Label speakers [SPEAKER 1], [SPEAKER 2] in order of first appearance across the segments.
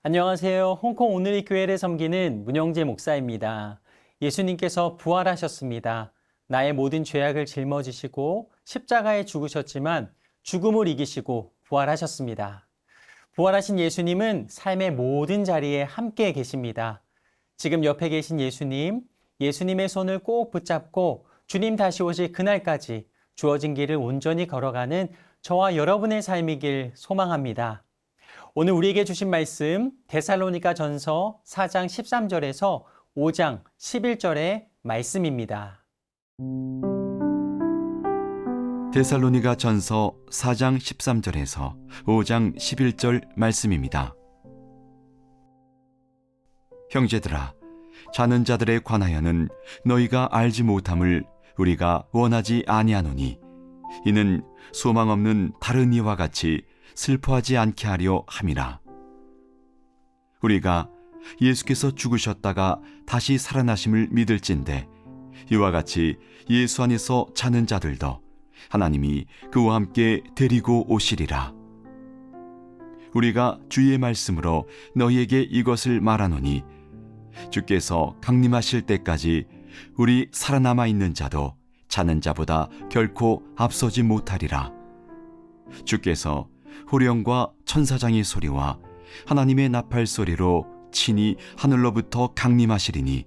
[SPEAKER 1] 안녕하세요. 홍콩 오늘의 교회를 섬기는 문영재 목사입니다. 예수님께서 부활하셨습니다. 나의 모든 죄악을 짊어지시고 십자가에 죽으셨지만 죽음을 이기시고 부활하셨습니다. 부활하신 예수님은 삶의 모든 자리에 함께 계십니다. 지금 옆에 계신 예수님, 예수님의 손을 꼭 붙잡고 주님 다시 오실 그날까지 주어진 길을 온전히 걸어가는 저와 여러분의 삶이길 소망합니다. 오늘 우리에게 주신 말씀 데살로니가 전서 4장 13절에서 5장 11절의 말씀입니다.
[SPEAKER 2] 데살로니가 전서 4장 13절에서 5장 11절 말씀입니다. 형제들아, 자는 자들에 관하여는 너희가 알지 못함을 우리가 원하지 아니하노니 이는 소망 없는 다른 이와 같이 슬퍼하지 않게 하려 함이라. 우리가 예수께서 죽으셨다가 다시 살아나심을 믿을진대 이와 같이 예수 안에서 자는 자들도 하나님이 그와 함께 데리고 오시리라. 우리가 주의 말씀으로 너희에게 이것을 말하노니 주께서 강림하실 때까지 우리 살아남아 있는 자도 자는 자보다 결코 앞서지 못하리라. 주께서 호령과 천사장의 소리와 하나님의 나팔 소리로 친히 하늘로부터 강림하시리니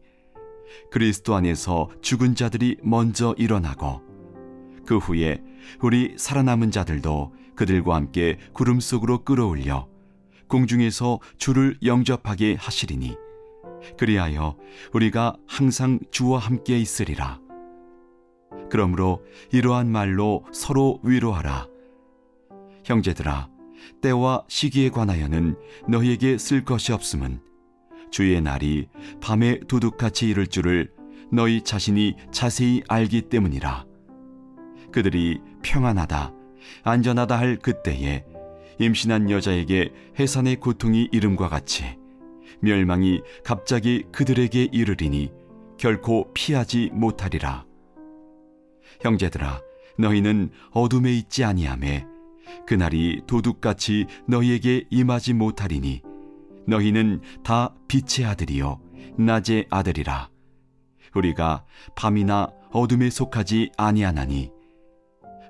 [SPEAKER 2] 그리스도 안에서 죽은 자들이 먼저 일어나고 그 후에 우리 살아남은 자들도 그들과 함께 구름 속으로 끌어올려 공중에서 주를 영접하게 하시리니 그리하여 우리가 항상 주와 함께 있으리라. 그러므로 이러한 말로 서로 위로하라. 형제들아, 때와 시기에 관하여는 너희에게 쓸 것이 없음은 주의 날이 밤에 도둑같이 이를 줄을 너희 자신이 자세히 알기 때문이라. 그들이 평안하다, 안전하다 할 그때에 임신한 여자에게 해산의 고통이 이름과 같이 멸망이 갑자기 그들에게 이르리니 결코 피하지 못하리라. 형제들아, 너희는 어둠에 있지 아니하매 그날이 도둑같이 너희에게 임하지 못하리니 너희는 다 빛의 아들이요 낮의 아들이라. 우리가 밤이나 어둠에 속하지 아니하나니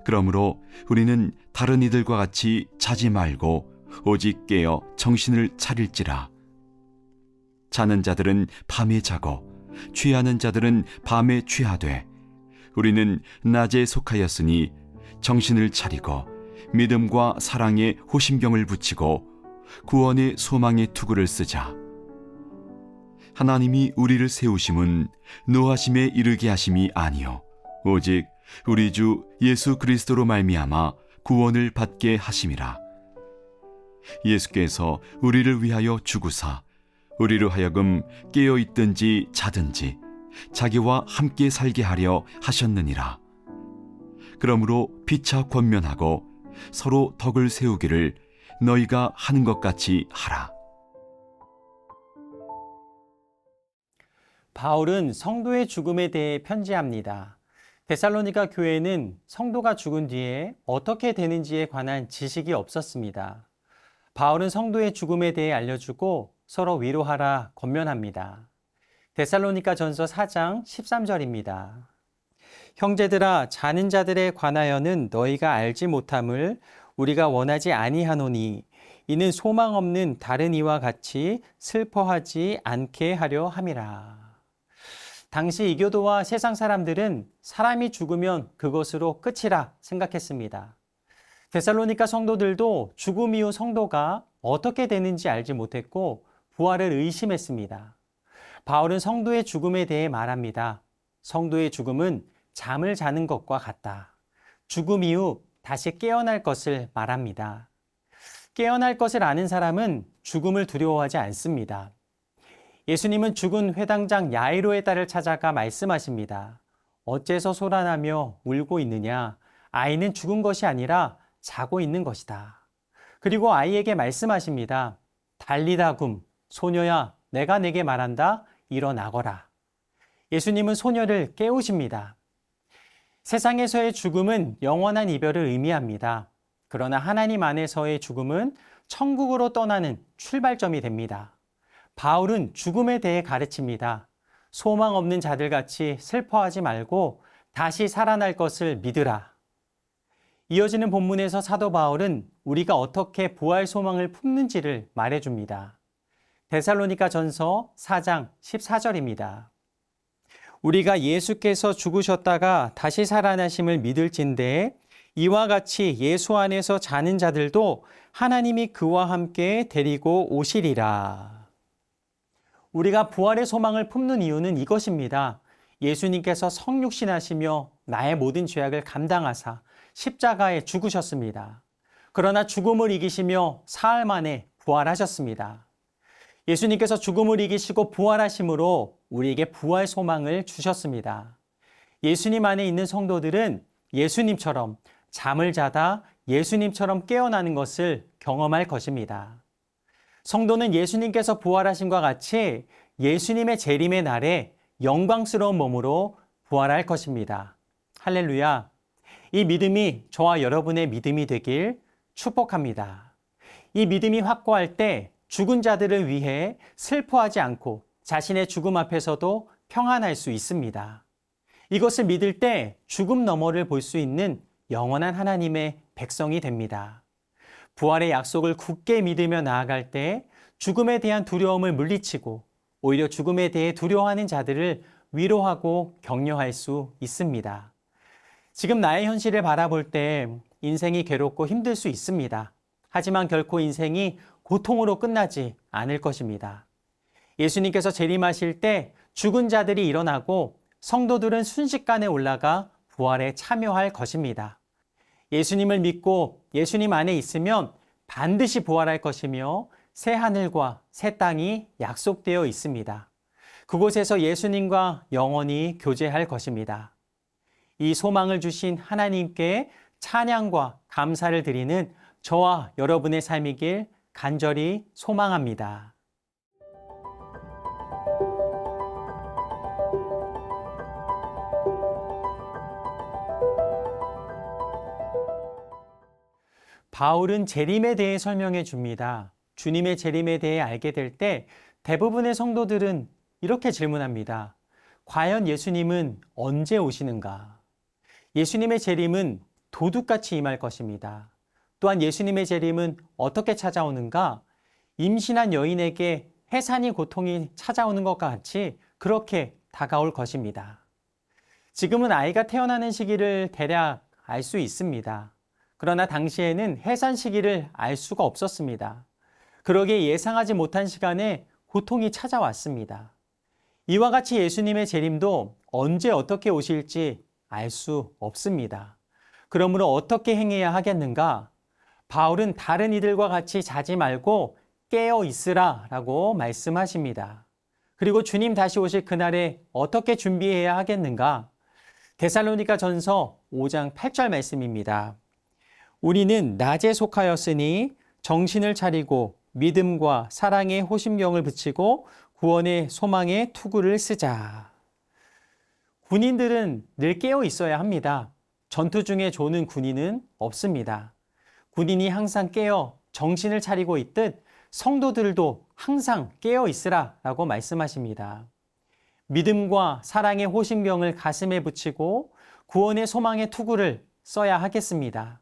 [SPEAKER 2] 그러므로 우리는 다른 이들과 같이 자지 말고 오직 깨어 정신을 차릴지라. 자는 자들은 밤에 자고 취하는 자들은 밤에 취하되 우리는 낮에 속하였으니 정신을 차리고 믿음과 사랑에 호심경을 붙이고 구원의 소망의 투구를 쓰자. 하나님이 우리를 세우심은 노하심에 이르게 하심이 아니요 오직 우리 주 예수 그리스도로 말미암아 구원을 받게 하심이라. 예수께서 우리를 위하여 죽으사 우리로 하여금 깨어 있든지 자든지 자기와 함께 살게 하려 하셨느니라. 그러므로 피차 권면하고 서로 덕을 세우기를 너희가 하는 것 같이 하라.
[SPEAKER 1] 바울은 성도의 죽음에 대해 편지합니다. 데살로니가 교회는 성도가 죽은 뒤에 어떻게 되는지에 관한 지식이 없었습니다. 바울은 성도의 죽음에 대해 알려주고 서로 위로하라 권면합니다. 데살로니가 전서 4장 13절입니다. 형제들아, 자는 자들에 관하여는 너희가 알지 못함을 우리가 원하지 아니하노니 이는 소망 없는 다른 이와 같이 슬퍼하지 않게 하려 함이라. 당시 이교도와 세상 사람들은 사람이 죽으면 그것으로 끝이라 생각했습니다. 데살로니가 성도들도 죽음 이후 성도가 어떻게 되는지 알지 못했고 부활을 의심했습니다. 바울은 성도의 죽음에 대해 말합니다. 성도의 죽음은 잠을 자는 것과 같다. 죽음 이후 다시 깨어날 것을 말합니다. 깨어날 것을 아는 사람은 죽음을 두려워하지 않습니다. 예수님은 죽은 회당장 야이로의 딸을 찾아가 말씀하십니다. 어째서 소란하며 울고 있느냐? 아이는 죽은 것이 아니라 자고 있는 것이다. 그리고 아이에게 말씀하십니다. 달리다굼, 소녀야, 내가 내게 말한다. 일어나거라. 예수님은 소녀를 깨우십니다. 세상에서의 죽음은 영원한 이별을 의미합니다. 그러나 하나님 안에서의 죽음은 천국으로 떠나는 출발점이 됩니다. 바울은 죽음에 대해 가르칩니다. 소망 없는 자들같이 슬퍼하지 말고 다시 살아날 것을 믿으라. 이어지는 본문에서 사도 바울은 우리가 어떻게 부활 소망을 품는지를 말해줍니다. 데살로니가 전서 4장 14절입니다. 우리가 예수께서 죽으셨다가 다시 살아나심을 믿을진대 이와 같이 예수 안에서 자는 자들도 하나님이 그와 함께 데리고 오시리라. 우리가 부활의 소망을 품는 이유는 이것입니다. 예수님께서 성육신하시며 나의 모든 죄악을 감당하사 십자가에 죽으셨습니다. 그러나 죽음을 이기시며 사흘 만에 부활하셨습니다. 예수님께서 죽음을 이기시고 부활하심으로 우리에게 부활 소망을 주셨습니다. 예수님 안에 있는 성도들은 예수님처럼 잠을 자다 예수님처럼 깨어나는 것을 경험할 것입니다. 성도는 예수님께서 부활하심과 같이 예수님의 재림의 날에 영광스러운 몸으로 부활할 것입니다. 할렐루야! 이 믿음이 저와 여러분의 믿음이 되길 축복합니다. 이 믿음이 확고할 때 죽은 자들을 위해 슬퍼하지 않고 자신의 죽음 앞에서도 평안할 수 있습니다. 이것을 믿을 때 죽음 너머를 볼 수 있는 영원한 하나님의 백성이 됩니다. 부활의 약속을 굳게 믿으며 나아갈 때 죽음에 대한 두려움을 물리치고 오히려 죽음에 대해 두려워하는 자들을 위로하고 격려할 수 있습니다. 지금 나의 현실을 바라볼 때 인생이 괴롭고 힘들 수 있습니다. 하지만 결코 인생이 고통으로 끝나지 않을 것입니다. 예수님께서 재림하실 때 죽은 자들이 일어나고 성도들은 순식간에 올라가 부활에 참여할 것입니다. 예수님을 믿고 예수님 안에 있으면 반드시 부활할 것이며 새 하늘과 새 땅이 약속되어 있습니다. 그곳에서 예수님과 영원히 교제할 것입니다. 이 소망을 주신 하나님께 찬양과 감사를 드리는 저와 여러분의 삶이길 간절히 소망합니다. 바울은 재림에 대해 설명해 줍니다. 주님의 재림에 대해 알게 될 때 대부분의 성도들은 이렇게 질문합니다. 과연 예수님은 언제 오시는가? 예수님의 재림은 도둑같이 임할 것입니다. 또한 예수님의 재림은 어떻게 찾아오는가? 임신한 여인에게 해산이 고통이 찾아오는 것과 같이 그렇게 다가올 것입니다. 지금은 아이가 태어나는 시기를 대략 알 수 있습니다. 그러나 당시에는 해산 시기를 알 수가 없었습니다. 그러기에 예상하지 못한 시간에 고통이 찾아왔습니다. 이와 같이 예수님의 재림도 언제 어떻게 오실지 알 수 없습니다. 그러므로 어떻게 행해야 하겠는가? 바울은 다른 이들과 같이 자지 말고 깨어 있으라 라고 말씀하십니다. 그리고 주님 다시 오실 그날에 어떻게 준비해야 하겠는가? 데살로니가 전서 5장 8절 말씀입니다. 우리는 낮에 속하였으니 정신을 차리고 믿음과 사랑의 호심경을 붙이고 구원의 소망의 투구를 쓰자. 군인들은 늘 깨어 있어야 합니다. 전투 중에 조는 군인은 없습니다. 군인이 항상 깨어 정신을 차리고 있듯 성도들도 항상 깨어 있으라 라고 말씀하십니다. 믿음과 사랑의 호심경을 가슴에 붙이고 구원의 소망의 투구를 써야 하겠습니다.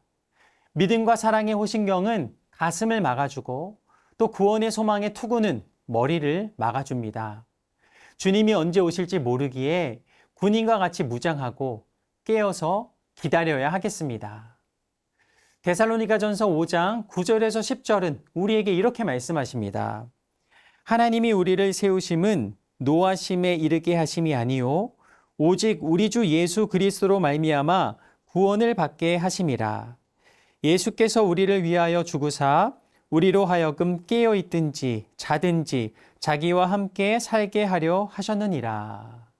[SPEAKER 1] 믿음과 사랑의 호심경은 가슴을 막아주고 또 구원의 소망의 투구는 머리를 막아줍니다. 주님이 언제 오실지 모르기에 군인과 같이 무장하고 깨어서 기다려야 하겠습니다. 데살로니가전서 5장 9절에서 10절은 우리에게 이렇게 말씀하십니다. 하나님이 우리를 세우심은 노하심에 이르게 하심이 아니요 오직 우리 주 예수 그리스도로 말미암아 구원을 받게 하심이라. 예수께서 우리를 위하여 죽으사 우리로 하여금 깨어 있든지 자든지 자기와 함께 살게 하려 하셨느니라.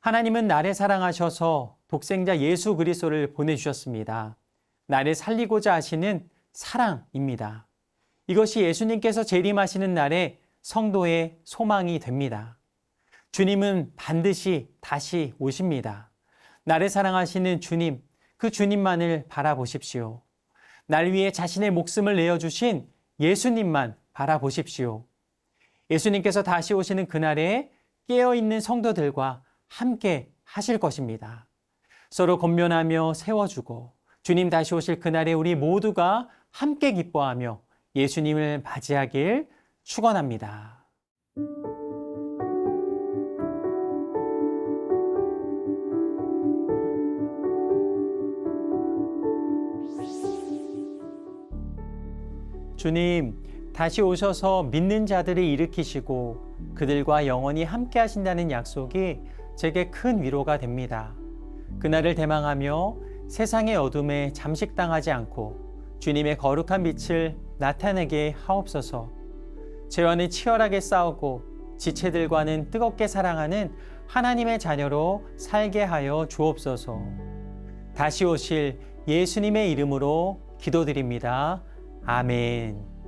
[SPEAKER 1] 하나님은 나를 사랑하셔서 독생자 예수 그리스도를 보내주셨습니다. 나를 살리고자 하시는 사랑입니다. 이것이 예수님께서 재림하시는 날에 성도의 소망이 됩니다. 주님은 반드시 다시 오십니다. 나를 사랑하시는 주님, 그 주님만을 바라보십시오. 날 위해 자신의 목숨을 내어주신 예수님만 바라보십시오. 예수님께서 다시 오시는 그날에 깨어있는 성도들과 함께 하실 것입니다. 서로 권면하며 세워주고 주님 다시 오실 그날에 우리 모두가 함께 기뻐하며 예수님을 맞이하길 축원합니다. 주님, 다시 오셔서 믿는 자들을 일으키시고 그들과 영원히 함께 하신다는 약속이 제게 큰 위로가 됩니다. 그날을 대망하며 세상의 어둠에 잠식당하지 않고 주님의 거룩한 빛을 나타내게 하옵소서. 죄와는 치열하게 싸우고 지체들과는 뜨겁게 사랑하는 하나님의 자녀로 살게 하여 주옵소서. 다시 오실 예수님의 이름으로 기도드립니다. 아멘.